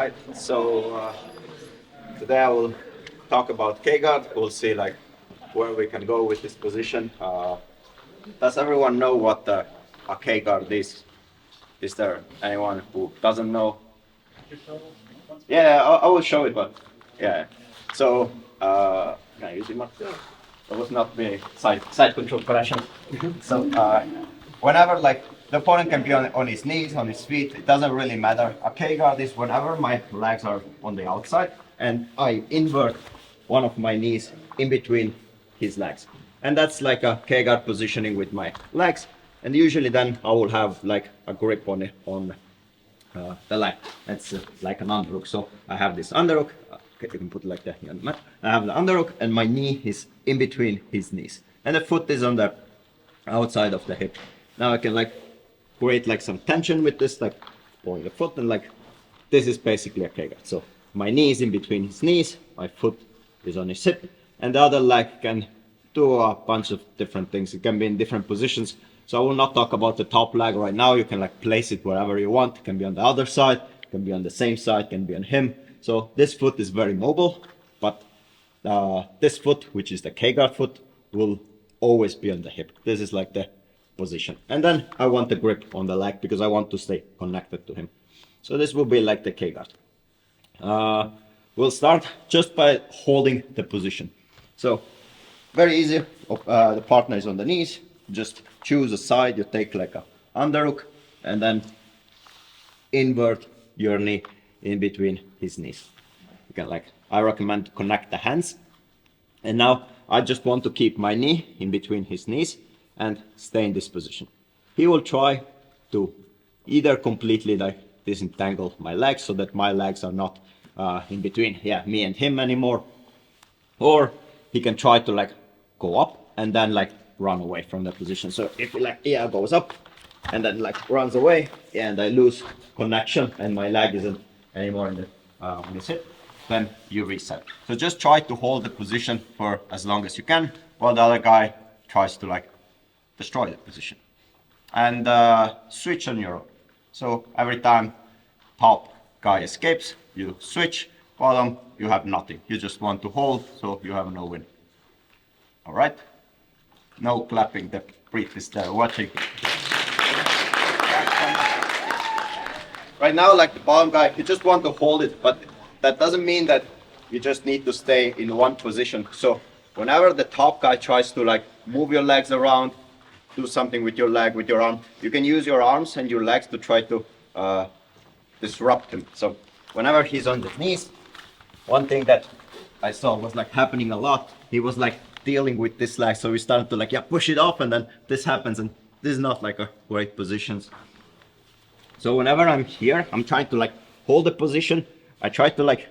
Right. So today I will talk about K-guard. We'll see like where we can go with this position. Does everyone know what a K-guard is? Is there anyone who doesn't know? Yeah, I will show it, but yeah. So can I use it? That was not the side control operation. So whenever like the opponent can be on his knees, on his feet, it doesn't really matter. A K-guard is whenever my legs are on the outside and I invert one of my knees in between his legs. And that's like a K-guard positioning with my legs. And usually then I will have like a grip on it, on the leg. That's like an underhook. So I have this underhook. Okay, you can put it like that here on the mat. I have the underhook and my knee is in between his knees. And the foot is on the outside of the hip. Now I can like create like some tension with this, like pulling the foot, and like this is basically a K-guard. So my knee is in between his knees, my foot is on his hip, and the other leg can do a bunch of different things. It can be in different positions. So I will not talk about the top leg right now. You can like place it wherever you want. It can be on the other side, it can be on the same side, it can be on him. So this foot is very mobile, but this foot, which is the K-guard foot, will always be on the hip. This is like the position. And then I want the grip on the leg because I want to stay connected to him. So this will be like the K-guard. We'll start just by holding the position. So very easy. The partner is on the knees. Just choose a side. You take like a underhook and then invert your knee in between his knees. You can like, I recommend to connect the hands. And now I just want to keep my knee in between his knees and stay in this position. He will try to either completely like disentangle my legs so that my legs are not in between me and him anymore, or he can try to like go up and then like run away from the position. So if he like goes up and then like runs away, and I lose connection and my leg isn't anymore in the on his hip, then you reset. So just try to hold the position for as long as you can while the other guy tries to like destroy the position. And switch on your own. So every time top guy escapes, you switch. Bottom, you have nothing. You just want to hold, so you have no win. All right? No clapping. The brief is there watching. Right now, like the bottom guy, you just want to hold it, but that doesn't mean that you just need to stay in one position. So whenever the top guy tries to like move your legs around, do something with your leg, with your arm, you can use your arms and your legs to try to disrupt him. So whenever he's on the knees, one thing that I saw was like happening a lot, he was like dealing with this leg, so we started to like push it off, and then this happens, and this is not like a great position. So whenever I'm here, I'm trying to like hold the position. I try to like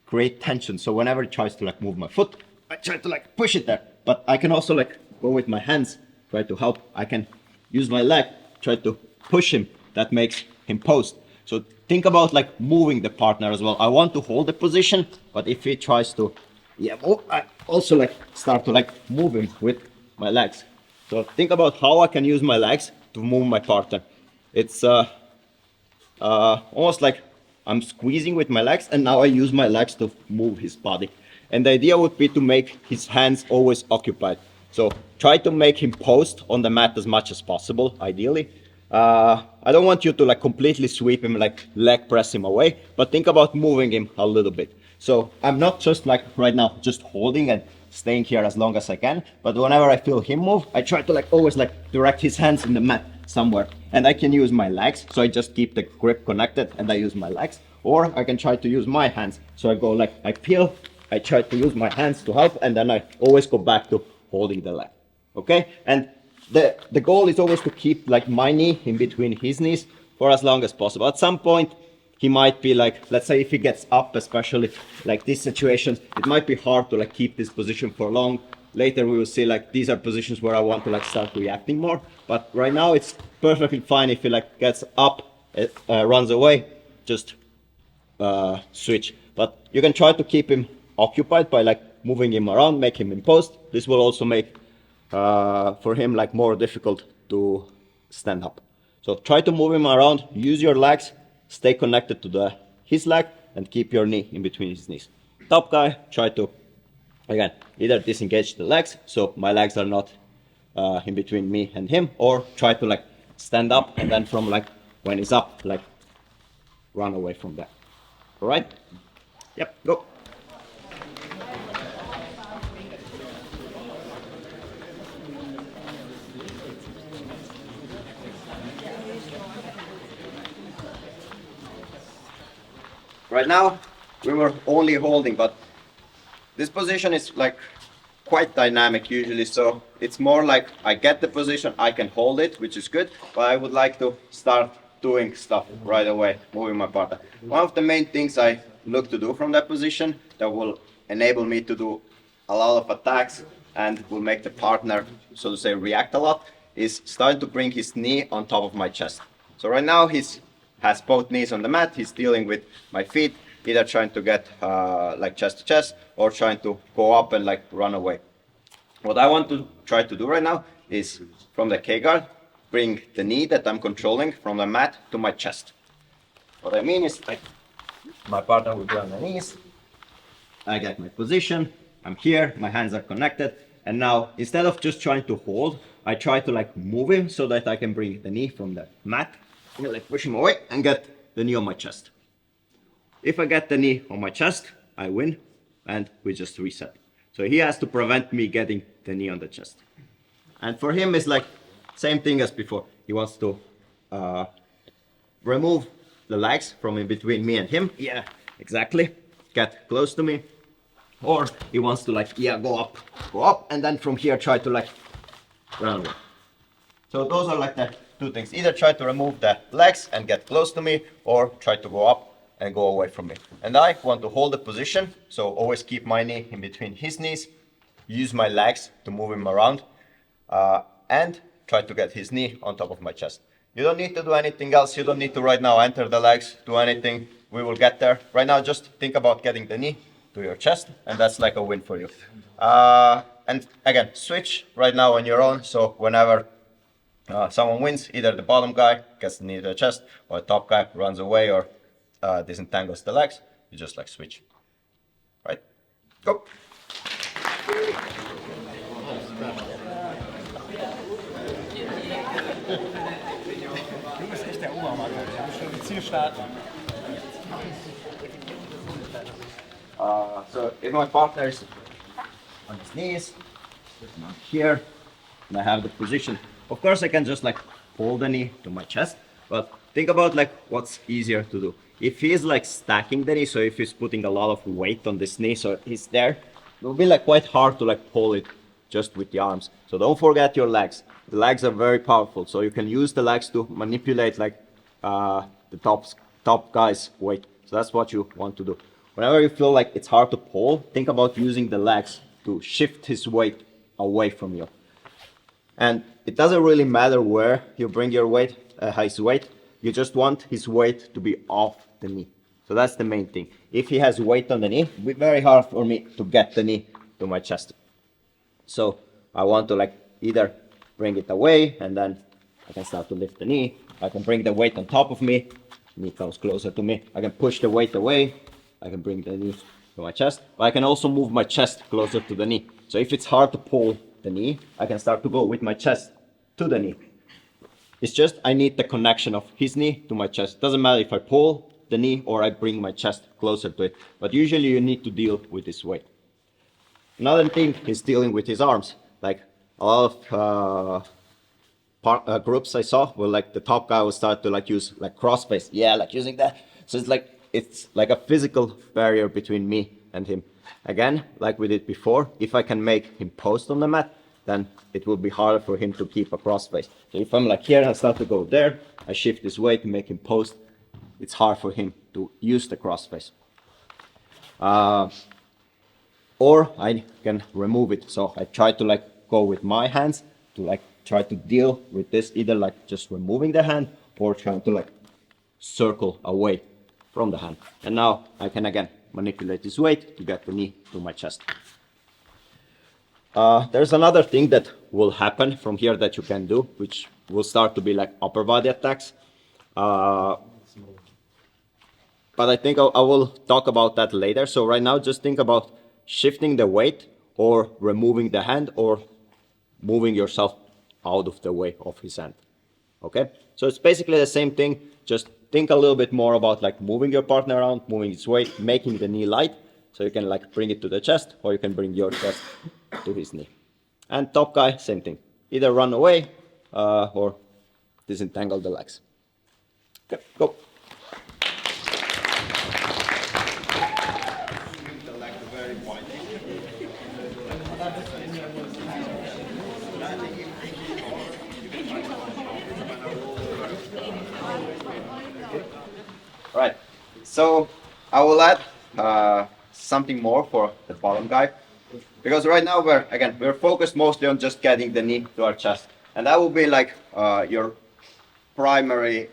create tension. So whenever he tries to like move my foot, I try to like push it there. But I can also like go with my hands, try to help. I can use my leg, try to push him. That makes him post. So think about like moving the partner as well. I want to hold the position, but if he tries to move, I also like start to like move him with my legs. So think about how I can use my legs to move my partner. It's almost like I'm squeezing with my legs, and now I use my legs to move his body. And the idea would be to make his hands always occupied. So try to make him post on the mat as much as possible, ideally. I don't want you to like completely sweep him, like leg press him away, but think about moving him a little bit. So I'm not just like right now just holding and staying here as long as I can, but whenever I feel him move, I try to like always like direct his hands in the mat somewhere. And I can use my legs, so I just keep the grip connected and I use my legs. Or I can try to use my hands. So I go like, I peel, I try to use my hands to help, and then I always go back to holding the leg. Okay? And the goal is always to keep like my knee in between his knees for as long as possible. At some point, he might be like, let's say if he gets up, especially like these situations, it might be hard to like keep this position for long. Later we will see like these are positions where I want to like start reacting more. But right now it's perfectly fine if he like gets up, runs away, just switch. But you can try to keep him occupied by like moving him around, make him in post. This will also make for him like more difficult to stand up. So try to move him around, use your legs, stay connected to the his leg and keep your knee in between his knees. Top guy, try to, again, either disengage the legs, so my legs are not in between me and him, or try to like stand up and then from like when he's up, like run away from that. All right? Yep, go. Right now, we were only holding, but this position is like quite dynamic usually, so it's more like I get the position, I can hold it, which is good, but I would like to start doing stuff right away, moving my partner. One of the main things I look to do from that position that will enable me to do a lot of attacks and will make the partner, so to say, react a lot, is starting to bring his knee on top of my chest. So right now he's has both knees on the mat, he's dealing with my feet, either trying to get like chest to chest or trying to go up and like run away. What I want to try to do right now is from the K-guard, bring the knee that I'm controlling from the mat to my chest. What I mean is like my partner will be on the knees, I get my position, I'm here, my hands are connected, and now instead of just trying to hold, I try to like move him so that I can bring the knee from the mat, like push him away and get the knee on my chest. If I get the knee on my chest, I win, and we just reset. So he has to prevent me getting the knee on the chest. And for him, it's like same thing as before. He wants to remove the legs from in between me and him. Yeah, exactly. Get close to me. Or he wants to like, yeah, go up, and then from here try to like run away. So those are like the two things. Either try to remove the legs and get close to me, or try to go up and go away from me. And I want to hold the position, so always keep my knee in between his knees, use my legs to move him around, and try to get his knee on top of my chest. You don't need to do anything else. You don't need to right now enter the legs, do anything. We will get there. Right now, just think about getting the knee to your chest, and that's like a win for you. And again, switch right now on your own, so whenever someone wins, either the bottom guy gets the knee to the chest, or the top guy runs away or disentangles the legs, you just like switch. Right? Go! Du bist echt der Obermann. Du bist schon im Ziel starten. So if my partner is on his knees, I'm here, and I have the position. Of course, I can just like hold the knee to my chest, but think about like what's easier to do. If he's like stacking the knee, so if he's putting a lot of weight on this knee, so he's there, it will be like quite hard to like pull it just with the arms. So don't forget your legs. The legs are very powerful, so you can use the legs to manipulate like the top guy's weight. So that's what you want to do. Whenever you feel like it's hard to pull, think about using the legs to shift his weight away from you. And it doesn't really matter where you bring your weight, his weight. You just want his weight to be off the knee. So that's the main thing. If he has weight on the knee, it'll be very hard for me to get the knee to my chest. So I want to like either bring it away, and then I can start to lift the knee. I can bring the weight on top of me. Knee comes closer to me. I can push the weight away. I can bring the knee to my chest. But I can also move my chest closer to the knee. So if it's hard to pull the knee, I can start to go with my chest to the knee. It's just I need the connection of his knee to my chest. Doesn't matter if I pull the knee or I bring my chest closer to it. But usually you need to deal with this weight. Another thing is dealing with his arms. Like a lot of groups I saw where like the top guy will start to like use like crossface. Yeah, like using that. So it's like a physical barrier between me and him. Again, like we did before, if I can make him post on the mat, then it will be harder for him to keep a crossface. So if I'm like here and I start to go there, I shift this weight to make him post, it's hard for him to use the crossface. Or I can remove it. So I try to like go with my hands to like try to deal with this, either like just removing the hand or trying to like circle away from the hand. And now I can again manipulate this weight to get the knee to my chest. There's another thing that will happen from here that you can do, which will start to be like upper body attacks. but I think I will talk about that later. So right now, just think about shifting the weight or removing the hand or moving yourself out of the way of his hand. Okay? So it's basically the same thing. Just think a little bit more about like moving your partner around, moving his weight, making the knee light. So you can like bring it to the chest or you can bring your chest to his knee. And top guy, same thing. Either run away or disentangle the legs. Okay, go. Right. So I will add something more for the bottom guy, because right now we're focused mostly on just getting the knee to our chest, and that will be like your primary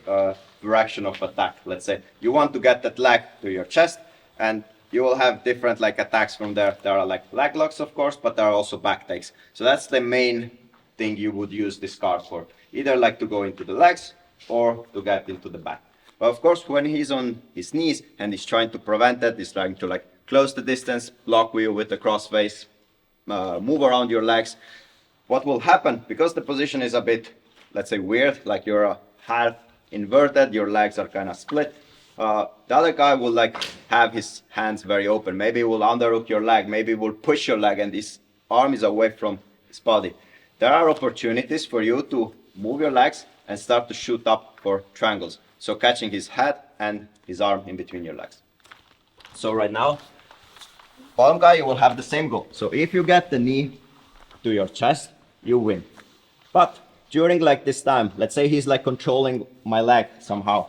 direction of attack. Let's say you want to get that leg to your chest, and you will have different like attacks from there. There are like leg locks, of course, but there are also back takes. So that's the main thing you would use this card for, either like to go into the legs or to get into the back. But of course, when he's on his knees and he's trying to prevent that, he's trying to like close the distance, block you with the cross face, move around your legs. What will happen, because the position is a bit, let's say, weird, like you're half inverted, your legs are kind of split, the other guy will like have his hands very open. Maybe he will underhook your leg, maybe he will push your leg and his arm is away from his body. There are opportunities for you to move your legs and start to shoot up for triangles. So catching his head and his arm in between your legs. So right now, bottom guy, you will have the same goal. So if you get the knee to your chest, you win. But during like this time, let's say he's like controlling my leg somehow,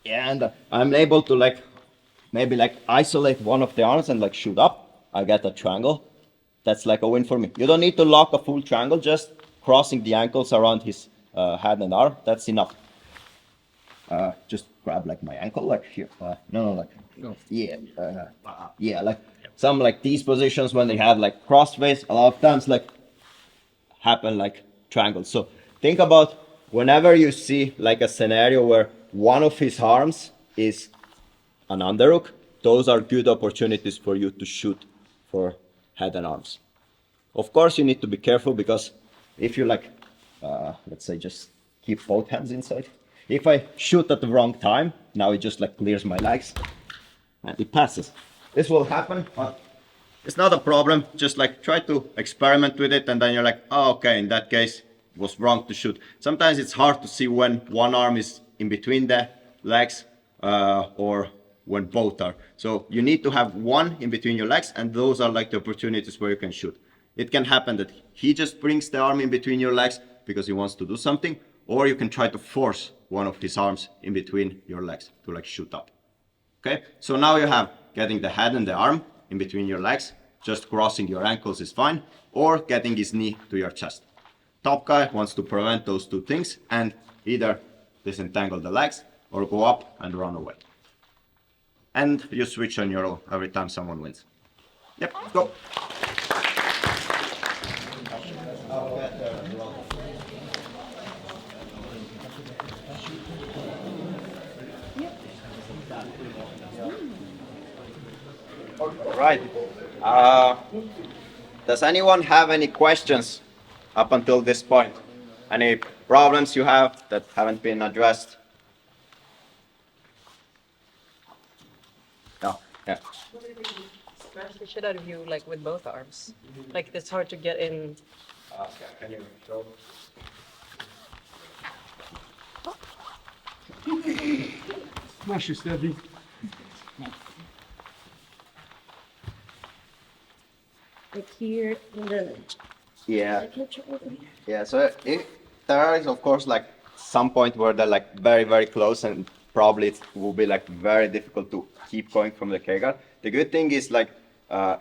and I'm able to like maybe like isolate one of the arms and like shoot up, I get a triangle. That's like a win for me. You don't need to lock a full triangle, just crossing the ankles around his head and arm, that's enough. Just grab like my ankle, like here. Yeah, like some like these positions when they have like crossface, a lot of times like happen like triangles. So think about whenever you see like a scenario where one of his arms is an underhook, those are good opportunities for you to shoot for head and arms. Of course, you need to be careful, because if you like, let's say just keep both hands inside. If I shoot at the wrong time, now it just like clears my legs and it passes. This will happen, but it's not a problem. Just like try to experiment with it, and then you're like, oh, okay, in that case, it was wrong to shoot. Sometimes it's hard to see when one arm is in between the legs or when both are. So you need to have one in between your legs, and those are like the opportunities where you can shoot. It can happen that he just brings the arm in between your legs because he wants to do something, or you can try to force one of his arms in between your legs to like shoot up. Okay, so now you have getting the head and the arm in between your legs, just crossing your ankles is fine, or getting his knee to your chest. Top guy wants to prevent those two things and either disentangle the legs or go up and run away. And you switch on your own every time someone wins. Yep, go. Right. Does anyone have any questions up until this point? Any problems you have that haven't been addressed? No. Yeah. Smash the shit out of you like with both arms. Like it's hard to get in. Can you throw? Smash is steady. Like here in the Yeah. picture over here. Yeah. So there is of course like some point where they're like very very close, and probably it will be like very difficult to keep going from the K-guard. The good thing is like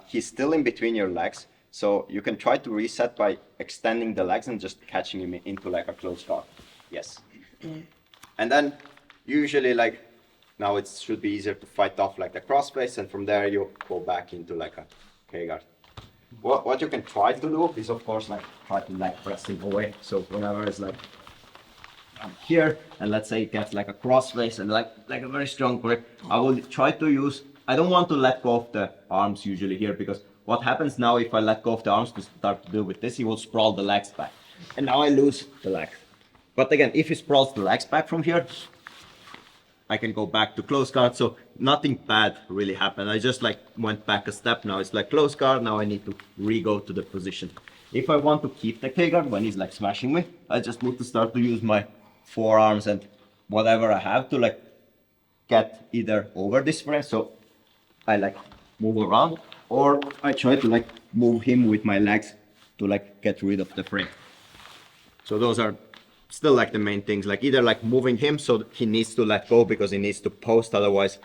he's still in between your legs, so you can try to reset by extending the legs and just catching him into like a close guard. Yes. And then usually like now it should be easier to fight off like the crossface, and from there you go back into like a K-guard. What you can try to do is of course like try to leg press him away. So whenever it's like I'm here, and let's say it gets like a crossface and like a very strong grip, I will try to use, I don't want to let go of the arms usually here, because what happens now if I let go of the arms to start to do with this, he will sprawl the legs back. And now I lose the legs. But again, if he sprawls the legs back from here, I can go back to close guard, so nothing bad really happened. I just like went back a step. Now it's like close guard, now I need to re-go to the position. If I want to keep the K-guard when he's like smashing me, I just need to start to use my forearms and whatever I have to like get either over this frame, so I like move around, or I try to like move him with my legs to like get rid of the frame. So those are still like the main things, like either like moving him so he needs to let go because he needs to post, otherwise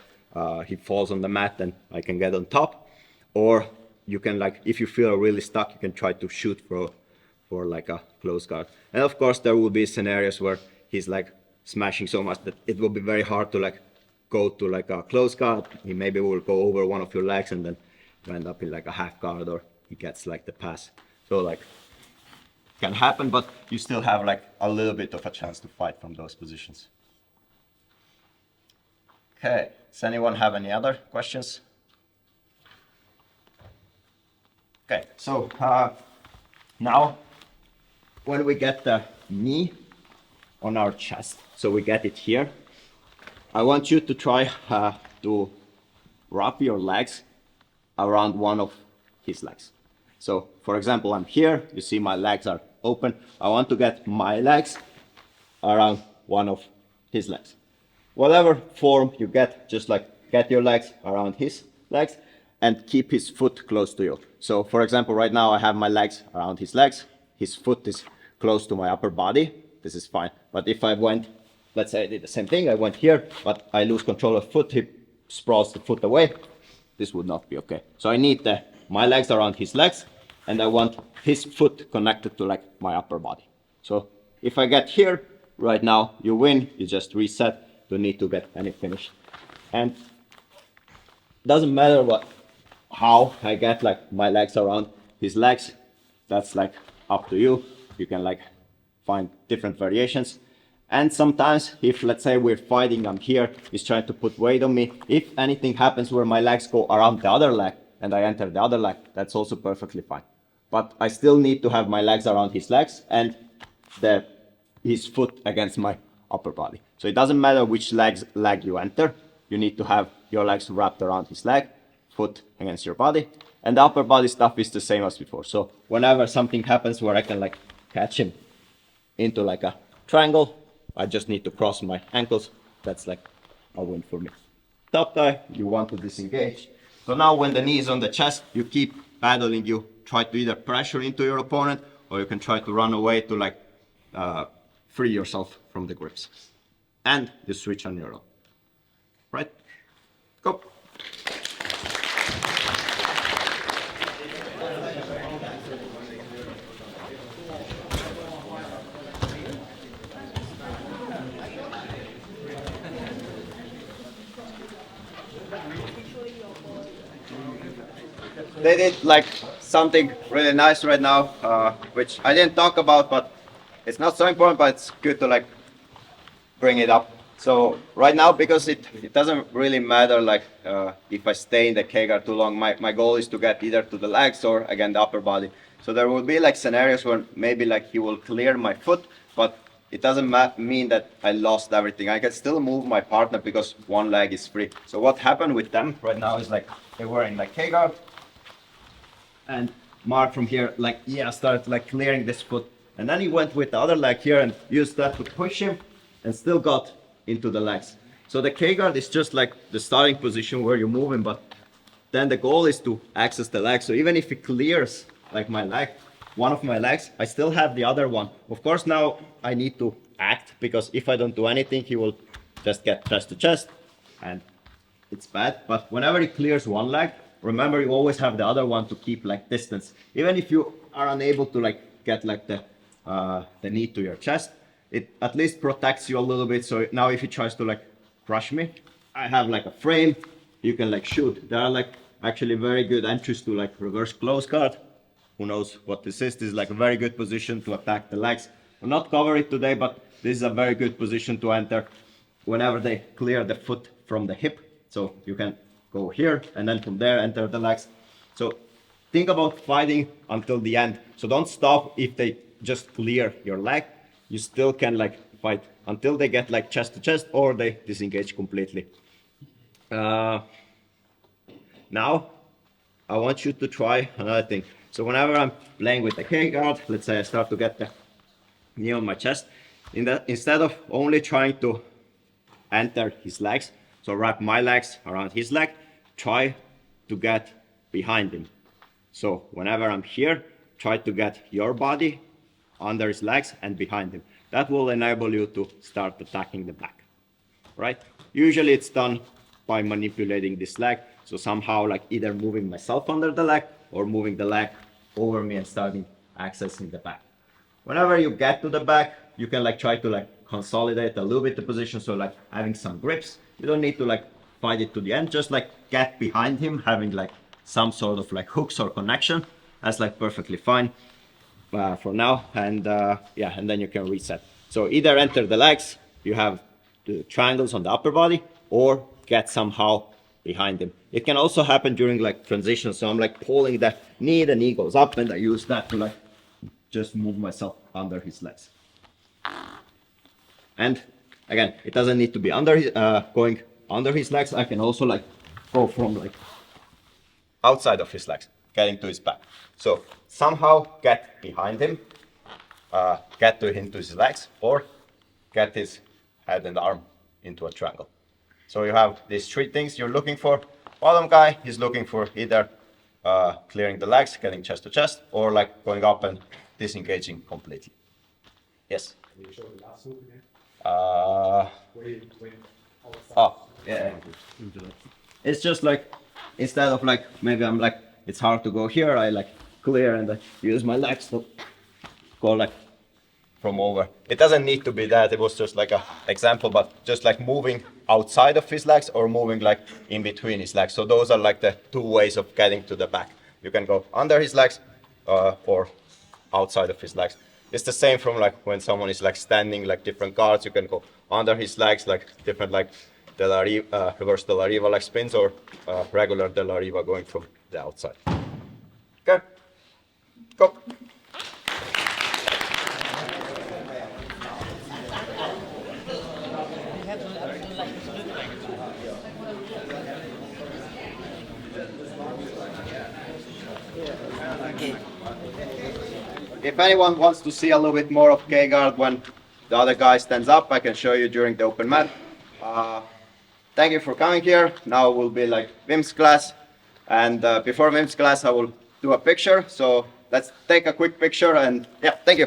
he falls on the mat and I can get on top, or you can like, if you feel really stuck, you can try to shoot for like a close guard. And of course there will be scenarios where he's like smashing so much that it will be very hard to like go to like a close guard. He maybe will go over one of your legs and then you end up in like a half guard, or he gets like the pass. So like can happen, but you still have like a little bit of a chance to fight from those positions. Okay, does anyone have any other questions? Okay, so now when we get the knee on our chest, so we get it here, I want you to try to wrap your legs around one of his legs. So for example, I'm here, you see my legs are open. I want to get my legs around one of his legs. Whatever form you get, just like get your legs around his legs and keep his foot close to you. So for example, right now I have my legs around his legs. His foot is close to my upper body. This is fine. But if I went, let's say I did the same thing, I went here, but I lose control of foot, he sprawls the foot away, this would not be okay. So I need my legs around his legs, and I want his foot connected to like my upper body. So if I get here, right now, you win, you just reset, don't need to get any finish. And doesn't matter how I get like my legs around his legs, that's like up to you. You can like find different variations. And sometimes if let's say we're fighting, I'm here, he's trying to put weight on me. If anything happens where my legs go around the other leg and I enter the other leg, that's also perfectly fine. But I still need to have my legs around his legs and his foot against my upper body. So it doesn't matter which leg you enter, you need to have your legs wrapped around his leg, foot against your body. And the upper body stuff is the same as before. So whenever something happens where I can like catch him into like a triangle, I just need to cross my ankles. That's like a win for me. Top tie, you want to disengage. So now when the knee is on the chest, you keep paddling, you try to either pressure into your opponent or you can try to run away to like free yourself from the grips. And you switch on your own. Right? Go. They did like something really nice right now, which I didn't talk about, but it's not so important, but it's good to like bring it up. So right now, because it doesn't really matter like if I stay in the K-guard too long, my goal is to get either to the legs or again the upper body. So there will be like scenarios where maybe like he will clear my foot, but it doesn't mean that I lost everything. I can still move my partner because one leg is free. So what happened with them right now is like they were in like K-guard, and Mark from here like started like clearing this foot, and then he went with the other leg here and used that to push him and still got into the legs. So the K-guard is just like the starting position where you're moving, but then the goal is to access the leg. So even if he clears like my leg, one of my legs, I still have the other one. Of course now I need to act, because if I don't do anything he will just get chest to chest and it's bad. But whenever he clears one leg, remember you always have the other one to keep like distance. Even if you are unable to like get like the knee to your chest, it at least protects you a little bit. So now if he tries to like crush me, I have like a frame, you can like shoot. There are like actually very good entries to like reverse close guard. Who knows what this is? This is like a very good position to attack the legs. will not cover it today, but this is a very good position to enter whenever they clear the foot from the hip. So you can go here and then from there enter the legs. So think about fighting until the end. So don't stop if they just clear your leg. You still can like fight until they get like chest to chest or they disengage completely. Now I want you to try another thing. So whenever I'm playing with the K guard, let's say I start to get the knee on my chest, instead of only trying to enter his legs, so wrap my legs around his leg, try to get behind him. So whenever I'm here, try to get your body under his legs and behind him. That will enable you to start attacking the back, right? Usually it's done by manipulating this leg. So somehow like either moving myself under the leg or moving the leg over me and starting accessing the back. Whenever you get to the back, you can like try to like consolidate a little bit the position. So like having some grips, you don't need to like fight it to the end, just like get behind him, having like some sort of like hooks or connection. That's like perfectly fine for now. And yeah, and then you can reset. So either enter the legs, you have the triangles on the upper body, or get somehow behind him. It can also happen during like transition. So I'm like pulling the knee goes up and I use that to like just move myself under his legs. And again, it doesn't need to be under his, going under his legs. I can also like go from like outside of his legs, getting to his back. So somehow get behind him, get to his legs, or get his head and arm into a triangle. So you have these three things you're looking for. Bottom guy is looking for either clearing the legs, getting chest to chest, or like going up and disengaging completely. Yes? Can you show the last move again? Oh, yeah. It's just like, instead of like, maybe I'm like, it's hard to go here, I like clear and I use my legs to go like from over. It doesn't need to be that, it was just like an example, but just like moving outside of his legs or moving like in between his legs. So those are like the two ways of getting to the back. You can go under his legs or outside of his legs. It's the same from like when someone is like standing like different guards, you can go under his legs like different like reverse de la riva like spins or regular de la riva going from the outside. Okay, go. If anyone wants to see a little bit more of K-guard when the other guy stands up, I can show you during the open mat. Thank you for coming here. Now will be like Wim's class. And before Wim's class, I will do a picture. So let's take a quick picture and yeah, thank you.